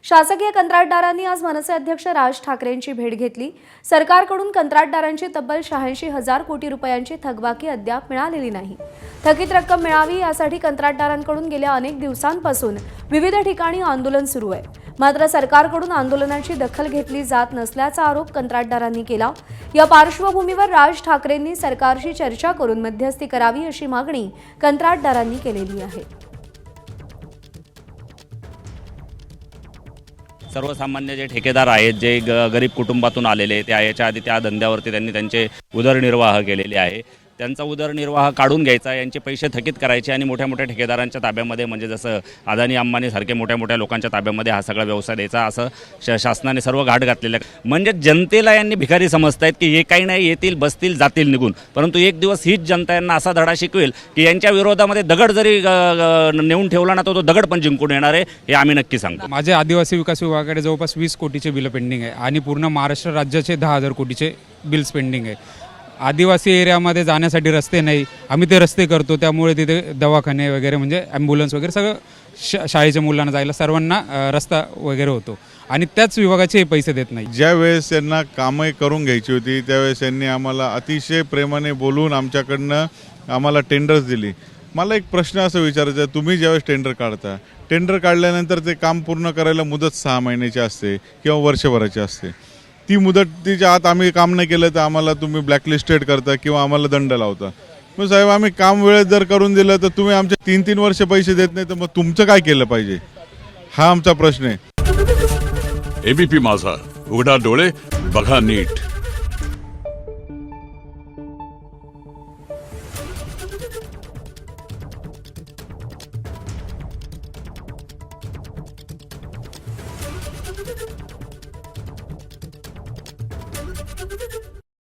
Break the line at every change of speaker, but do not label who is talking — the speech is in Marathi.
शासकीय कंत्राटदारांनी आज मनसे अध्यक्ष राज ठाकरेंची भेट घेतली। सरकारकडून कंत्राटदारांची तब्बल 86,000 कोटी रुपयांची थकबाकी अद्याप मिळालेली नाही। थकीत रक्कम मिळावी यासाठी कंत्राटदारांकडून गेल्या अनेक दिवसांपासून विविध ठिकाणी आंदोलन सुरू आहे। मात्र सरकारकडून आंदोलनाची दखल घेतली जात नसल्याचा आरोप कंत्राटदारांनी केला। या पार्श्वभूमीवर राज ठाकरेंनी सरकारशी चर्चा करून मध्यस्थी करावी अशी मागणी कंत्राटदारांनी केलेली आहे।
सर्वसामान्य जे ठेकेदार आहेत, जे गरीब कुटुंबातून आलेले, त्या याच्या आधी त्या धंद्यावरती त्यांनी त्यांचे उदरनिर्वाह केलेले आहे। त्यांचा उदरनिर्वाह काढून घ्यायचा, यांचे पैसे थकीत करायचे आणि मोठ्या मोठ्या ठेकेदारांच्या ताब्यामध्ये म्हणजे जसं अदानी अंबानी सारखे मोठ्या मोठ्या लोकांच्या ताब्यामध्ये हा सगळा व्यवसाय द्यायचा, असं शासनाने सर्व घाट घातलेलं आहे। म्हणजे जनतेला यांनी भिकारी समजतायत की हे काही नाही, येतील बसतील जातील निघून, परंतु एक दिवस हीच जनता यांना असा धडा शिकवेल की यांच्या विरोधामध्ये दगड जरी नेऊन ठेवला ना तो दगड पण जिंकून येणार आहे, हे आम्ही नक्की सांगतो।
माझे आदिवासी विकास विभागाकडे जवळपास 20 कोटीचे बिल पेंडिंग आहे आणि पूर्ण महाराष्ट्र राज्याचे 10,000 कोटीचे बिल्स पेंडिंग आहे। आदिवासी एरियामध्ये जाण्यासाठी रस्ते नाही, आम्ही ते रस्ते करतो, त्यामुळे तिथे दवाखाने वगैरे म्हणजे ॲम्ब्युलन्स वगैरे सगळं शाळेच्या मुलांना जायला सर्वांना रस्ता वगैरे होतो आणि त्याच विभागाचे पैसे देत नाही।
ज्या वेळेस त्यांना कामं करून घ्यायची होती त्यावेळेस त्यांनी आम्हाला अतिशय प्रेमाने बोलून आमच्याकडनं आम्हाला टेंडर्स दिली। मला एक प्रश्न असं विचारायचा आहे, तुम्ही ज्यावेळेस टेंडर काढता, टेंडर काढल्यानंतर ते काम पूर्ण करायला मुदत 6 महिन्याची असते किंवा वर्षभराची असते। ती मुदतीच्या आत आम्ही काम नाही केलं तर आम्हाला तुम्ही ब्लॅकलिस्टेड करता किंवा आम्हाला दंड लावता। मग साहेब, आम्ही काम वेळेत जर करून दिलं तर तुम्ही आमचे 3-3 वर्ष पैसे देत नाही, तर मग तुमचं काय केलं पाहिजे, हा आमचा प्रश्न आहे।
एबीपी माझा, उघडा डोळे बघा नीट।